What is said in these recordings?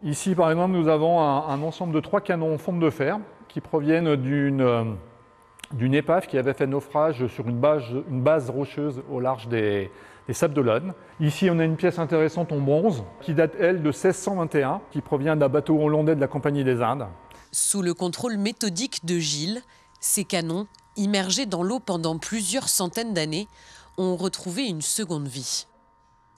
Ici, par exemple, nous avons un ensemble de 3 canons en forme de fer qui proviennent d'une épave qui avait fait naufrage sur une base rocheuse au large des Sables d'Olonne. Ici, on a une pièce intéressante en bronze qui date, elle, de 1621, qui provient d'un bateau hollandais de la Compagnie des Indes. Sous le contrôle méthodique de Gilles, ces canons, immergés dans l'eau pendant plusieurs centaines d'années, ont retrouvé une seconde vie.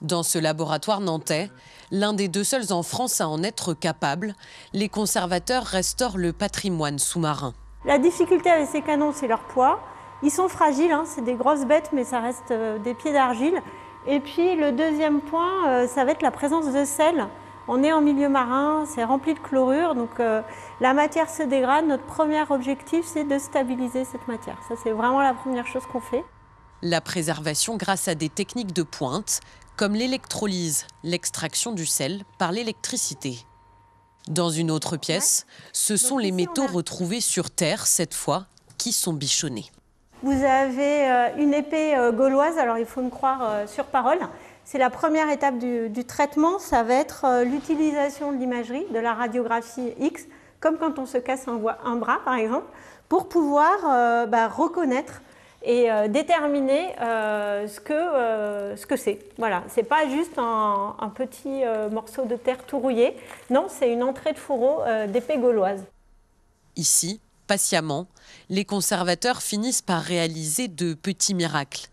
Dans ce laboratoire nantais, l'un des 2 seuls en France à en être capable, les conservateurs restaurent le patrimoine sous-marin. La difficulté avec ces canons, c'est leur poids. Ils sont fragiles, hein, c'est des grosses bêtes, mais ça reste des pieds d'argile. Et puis le deuxième point, ça va être la présence de sel. On est en milieu marin, c'est rempli de chlorure, donc la matière se dégrade. Notre premier objectif, c'est de stabiliser cette matière. Ça, c'est vraiment la première chose qu'on fait. La préservation grâce à des techniques de pointe, comme l'électrolyse, l'extraction du sel par l'électricité. Dans une autre pièce, ce sont les métaux retrouvés sur Terre, cette fois, qui sont bichonnés. Vous avez une épée gauloise, alors il faut me croire sur parole. C'est la première étape du traitement, ça va être l'utilisation de l'imagerie, de la radiographie X, comme quand on se casse un bras par exemple, pour pouvoir reconnaître et déterminer ce que c'est. Voilà, c'est pas juste un petit morceau de terre tout rouillé, non, c'est une entrée de fourreau d'épée gauloise. Ici, patiemment, les conservateurs finissent par réaliser de petits miracles.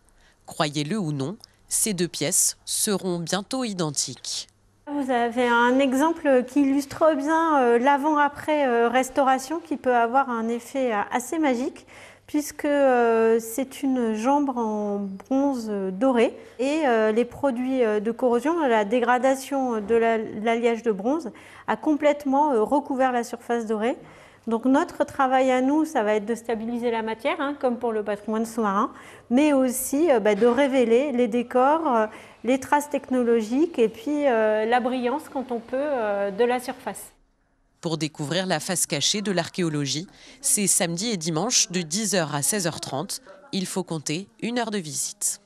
Croyez-le ou non, ces 2 pièces seront bientôt identiques. Vous avez un exemple qui illustre bien l'avant-après restauration qui peut avoir un effet assez magique puisque c'est une jambe en bronze doré et les produits de corrosion, la dégradation de l'alliage de bronze a complètement recouvert la surface dorée. Donc notre travail à nous, ça va être de stabiliser la matière, hein, comme pour le patrimoine sous-marin, mais aussi de révéler les décors, les traces technologiques et puis la brillance quand on peut de la surface. Pour découvrir la face cachée de l'archéologie, c'est samedi et dimanche de 10h à 16h30. Il faut compter 1 heure de visite.